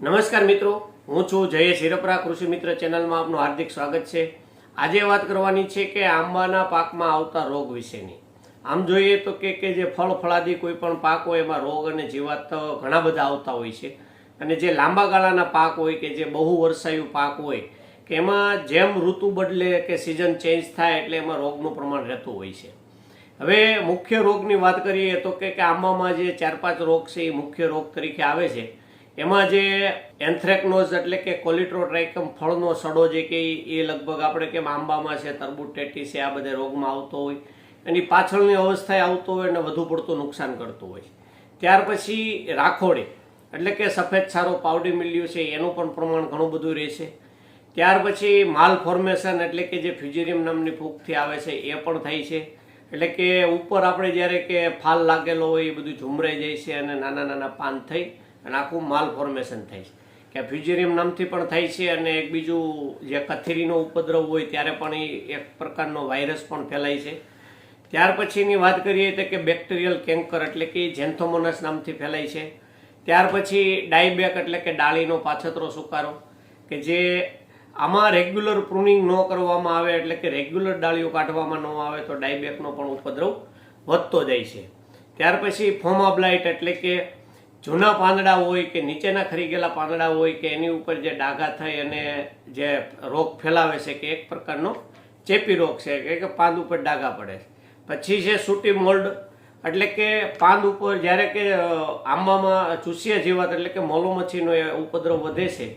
નમસ્કાર મિત્રો, હું છું જયેશ હિરપરા. કૃષિ મિત્ર ચેનલમાં આપનું હાર્દિક સ્વાગત છે. આજે વાત કરવાની છે કે આંબાના પાકમાં આવતા રોગ વિશેની. આમ જોઈએ તો કે જે ફળ ફળાદી કોઈ પણ પાક હોય એમાં રોગ અને જીવાત ઘણા બધા આવતા હોય છે. અને જે લાંબા ગાળાના પાક હોય કે જે બહુ વર્ષાયુ પાક હોય કે એમાં જેમ ઋતુ બદલે કે સિઝન ચેન્જ થાય એટલે એમાં રોગનું પ્રમાણ રહેતું હોય છે. હવે મુખ્ય રોગની વાત કરીએ તો કે આંબામાં જે 4-5 રોગ છે એ મુખ્ય રોગ તરીકે આવે છે. એમાં જે એન્થ્રેકનોઝ એટલે કે કોલિટ્રોટ્રાઇકમ ફળનો સડો જે કે એ લગભગ આપણે કેમ આંબામાં છે, તરબૂચ ટેટી છે, આ બધા રોગમાં આવતો હોય, એની પાછળની અવસ્થાએ આવતો હોય અને વધુ પડતું નુકસાન કરતું હોય. ત્યાર પછી રાખોડી એટલે કે સફેદ સારો પાવડી મિલ્યુ છે એનું પણ પ્રમાણ ઘણું બધું રહેશે. ત્યાર પછી માલ ફોર્મેશન એટલે કે જે ફ્યુઝેરિયમ નામની ફૂગથી આવે છે એ પણ થાય છે. એટલે કે ઉપર આપણે જ્યારે કે ફાલ લાગેલો હોય એ બધું ઝુમરાઈ જાય છે અને નાના નાના પાન થઈ અને આખું માલ ફોર્મેશન થાય છે કે ફ્યુઝેરિયમ નામથી પણ થાય છે. અને એક બીજું જે કથેરીનો ઉપદ્રવ હોય ત્યારે પણ એ એક પ્રકારનો વાયરસ પણ ફેલાય છે. ત્યાર પછીની વાત કરીએ તો કે બેક્ટેરિયલ કેન્કર એટલે કે ઝેન્થોમોનાસ નામથી ફેલાય છે. ત્યાર પછી ડાયબેક એટલે કે ડાળીનો પાછતરો સુકારો કે જે આમાં રેગ્યુલર પ્રુનિંગ ન કરવામાં આવે એટલે કે રેગ્યુલર ડાળીઓ કાઢવામાં ન આવે તો ડાયબેકનો પણ ઉપદ્રવ વધતો જાય છે. ત્યાર પછી ફોમા બ્લાઇટ એટલે કે જૂના પાંદડા હોય કે નીચેના ખરી ગયેલા પાંદડા હોય કે એની ઉપર જે ડાઘા થઈ અને જે રોગ ફેલાવે છે કે એક પ્રકારનો ચેપી રોગ છે કે પાંદ ઉપર ડાઘા પડે છે. પછી છે સૂટી મોલ્ડ એટલે કે પાંદ ઉપર જ્યારે કે આંબામાં ચૂસિયા જીવાત એટલે કે મોલોમચ્છીનો ઉપદ્રવ વધે છે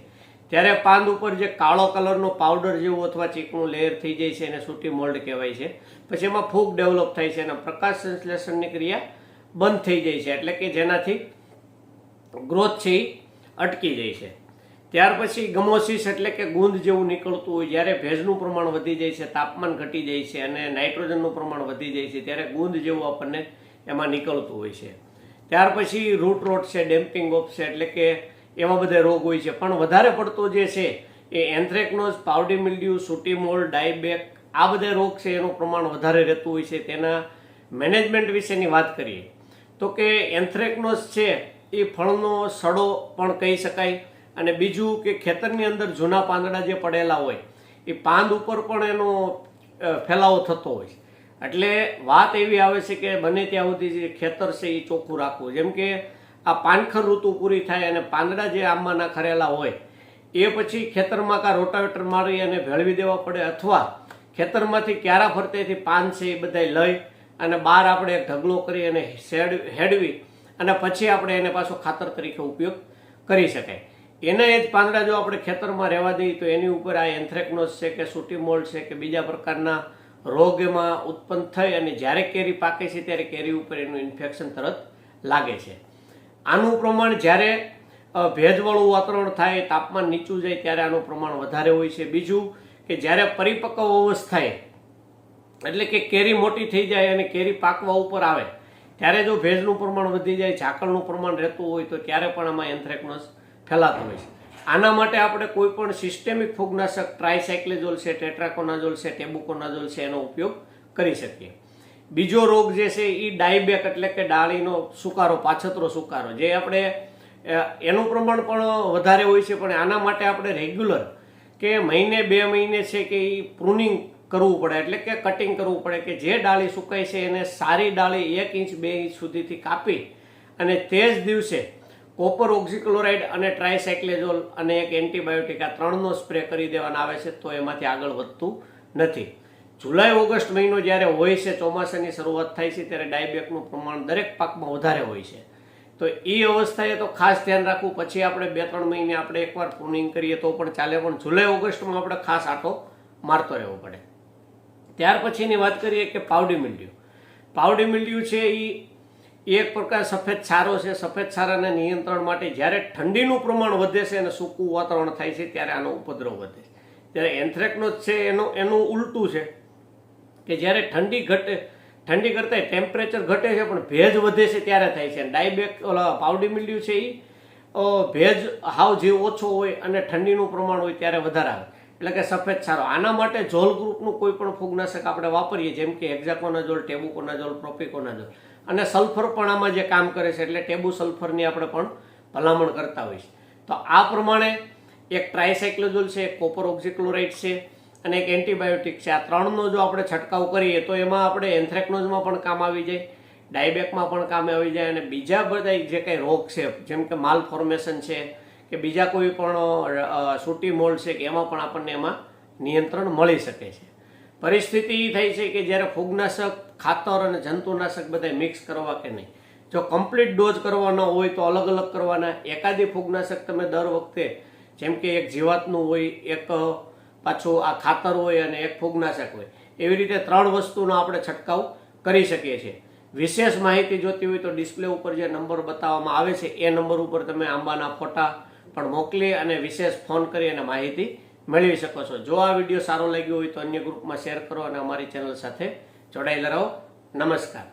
ત્યારે પાંદ ઉપર જે કાળો કલરનો પાવડર જેવું અથવા ચીકણું લેયર થઈ જાય છે એને સૂટી મોલ્ડ કહેવાય છે. પછી એમાં ફૂગ ડેવલપ થાય છે અને પ્રકાશ સંશ્લેષણની ક્રિયા બંધ થઈ જાય છે એટલે કે જેનાથી ગ્રોથ છે એ અટકી જાય છે. ત્યાર પછી ગમોસિસ એટલે કે ગુંદ જેવું નીકળતું હોય જ્યારે ભેજનું પ્રમાણ વધી જાય છે, તાપમાન ઘટી જાય છે અને નાઇટ્રોજનનું પ્રમાણ વધી જાય છે ત્યારે ગુંદ જેવું આપણને એમાં નીકળતું હોય છે. ત્યાર પછી રૂટ રોટ છે, ડેમ્પિંગ ઓફ છે એટલે કે એવા બધા રોગ હોય છે. પણ વધારે પડતો જે છે એ એન્થ્રેકનોઝ, પાવડી મિલ્ડ્યુ, સૂટી મોલ્ડ, ડાયબેક આ બધા રોગ છે એનું પ્રમાણ વધારે રહેતું હોય છે. તેના મેનેજમેન્ટ વિશેની વાત કરીએ તો કે એન્થ્રેકનોઝ છે એ ફળનો સડો પણ કહી શકાય. અને બીજું કે ખેતરની અંદર જૂના પાંદડા જે પડેલા હોય એ પાંદ ઉપર પણ એનો ફેલાવો થતો હોય. એટલે વાત એવી આવે છે કે બને ત્યાં સુધી જે ખેતર છે એ ચોખ્ખું રાખવું. જેમ કે આ પાનખર ઋતુ પૂરી થાય અને પાંદડા જે આંબાના ખરેલા હોય એ પછી ખેતરમાં કાં રોટાવેટર મારી અને ભેળવી દેવા પડે અથવા ખેતરમાંથી ક્યારા ફરતેથી પાન છે એ બધા લઈ અને બહાર આપણે એક ઢગલો કરી અને હેડવી અને પછી આપણે એને પાછો ખાતર તરીકે ઉપયોગ કરી શકાય. એના એ જ પાંદડા જો આપણે ખેતરમાં રહેવા દઈએ તો એની ઉપર આ એન્થ્રેકનોઝ છે કે સૂટી મોલ્ડ છે કે બીજા પ્રકારના રોગ એમાં ઉત્પન્ન થઈ અને જ્યારે કેરી પાકે છે ત્યારે કેરી ઉપર એનું ઇન્ફેક્શન તરત લાગે છે. આનું પ્રમાણ જ્યારે ભેજવાળું વાતાવરણ થાય, તાપમાન નીચું જાય ત્યારે આનું પ્રમાણ વધારે હોય છે. બીજું કે જ્યારે પરિપક્વ અવસ્થાએ એટલે કે કેરી મોટી થઈ જાય અને કેરી પાકવા ઉપર આવે ત્યારે જો ભેજનું પ્રમાણ વધી જાય, ઝાકળનું પ્રમાણ રહેતું હોય તો ત્યારે પણ આમાં એન્થ્રેકનોઝ ફેલાતો હોય છે. આના માટે આપણે કોઈ પણ સિસ્ટેમિક ફૂગનાશક ટ્રાયસાયક્લેઝોલ છે, ટેટ્રાકોનાઝોલ છે, ટેબુકોનાઝોલ છે એનો ઉપયોગ કરી શકીએ. બીજો રોગ જે છે એ ડાયબેક એટલે કે ડાળીનો સુકારો, પાછતરો સુકારો જે આપણે એનું પ્રમાણ પણ વધારે હોય છે. પણ આના માટે આપણે રેગ્યુલર કે મહિને 2 મહિને છે કે એ પ્રુનિંગ કરવું પડે એટલે કે કટિંગ કરવું પડે કે જે ડાળી સુકાય છે એને સારી ડાળી 1 ઇંચ 2 ઇંચ સુધીથી કાપી અને તે જ દિવસે કોપર ઓક્ઝીક્લોરાઇડ અને ટ્રાયસાયક્લેઝોલ અને એક એન્ટીબાયોટિક આ 3નો સ્પ્રે કરી દેવાના આવે છે તો એમાંથી આગળ વધતું નથી. જુલાઈ ઓગસ્ટ મહિનો જ્યારે હોય છે, ચોમાસાની શરૂઆત થાય છે ત્યારે ડાયબેકનું પ્રમાણ દરેક પાકમાં વધારે હોય છે. તો એ અવસ્થાએ તો ખાસ ધ્યાન રાખવું. પછી આપણે 2-3 મહિને આપણે એકવાર પ્રુનિંગ કરીએ તો પણ ચાલે, પણ જુલાઈ ઓગસ્ટમાં આપણે ખાસ આંટો મારતો રહેવો પડે. ત્યાર પછીની વાત કરીએ કે પાવડી મિલ્ડ્યુ. પાવડી મિલ્ડ્યુ છે એ એક પ્રકાર સફેદ સારો છે. સફેદ સારાના નિયંત્રણ માટે જ્યારે ઠંડીનું પ્રમાણ વધે છે અને સૂકું વાતાવરણ થાય છે ત્યારે આનો ઉપદ્રવ વધે છે. ત્યારે એન્થ્રેકનોઝ છે એનું ઉલટું છે કે જ્યારે ઠંડી કરતાં ટેમ્પરેચર ઘટે છે પણ ભેજ વધે છે ત્યારે થાય છે. ડાયબેક પાવડી મિલ્ડ્યુ છે એ ભેજ હાવ જે ઓછો હોય અને ઠંડીનું પ્રમાણ હોય ત્યારે વધારે આવે એટલે કે સફેદ સારો. આના માટે ઝોલ ગ્રુપનું કોઈ પણ ફૂગનાશક આપણે વાપરીએ જેમ કે હેક્ઝાકોનાઝોલ, ટેબુકોનાઝોલ, પ્રોપિકોનાઝોલ અને સલ્ફર પણ આમાં જે કામ કરે છે એટલે ટેબુ સલ્ફરની આપણે પણ ભલામણ કરતા હોઈએ છીએ. તો તો આ પ્રમાણે એક ટ્રાયસાઇક્લોઝોલ છે, એક કોપર ઓક્ઝીક્લોરાઇડ છે અને એક એન્ટીબાયોટિક છે. આ ત્રણનો જો આપણે છંટકાવ કરીએ તો એમાં આપણે એન્થ્રેક્નોઝમાં પણ કામ આવી જાય, ડાયબેકમાં પણ કામ આવી જાય અને બીજા બધા જે કંઈ રોગ છે જેમ કે માલ ફોર્મેશન છે કે બીજા કોઈ પણ સૂટી મોલ્ડ છે કે એમાં પણ આપણને એમાં નિયંત્રણ મળી શકે છે. પરિસ્થિતિ એ થઈ છે કે જ્યારે ફૂગનાશક, ખાતર અને જંતુનાશક બધા મિક્સ કરવા કે નહીં, જો કમ્પ્લીટ ડોઝ કરવાનો હોય તો અલગ અલગ કરવાના. એકાદી ફૂગનાશક તમે દર વખતે જેમ કે એક જીવાતનું હોય, એક પાછું આ ખાતર હોય અને એક ફૂગનાશક હોય, એવી રીતે 3 વસ્તુનો આપણે છંટકાવ કરી શકીએ છીએ. વિશેષ માહિતી જોતી હોય તો ડિસ્પ્લે ઉપર જે નંબર બતાવવામાં આવે છે એ નંબર ઉપર તમે આંબાના ફોટા પણ મોકલી અને વિશેષ ફોન કરી અને માહિતી મેળવી શકો છો. જો આ વિડીયો સારો લાગ્યો હોય તો અન્ય ગ્રુપમાં શેર કરો અને અમારી ચેનલ સાથે જોડાયેલા રહો. નમસ્કાર.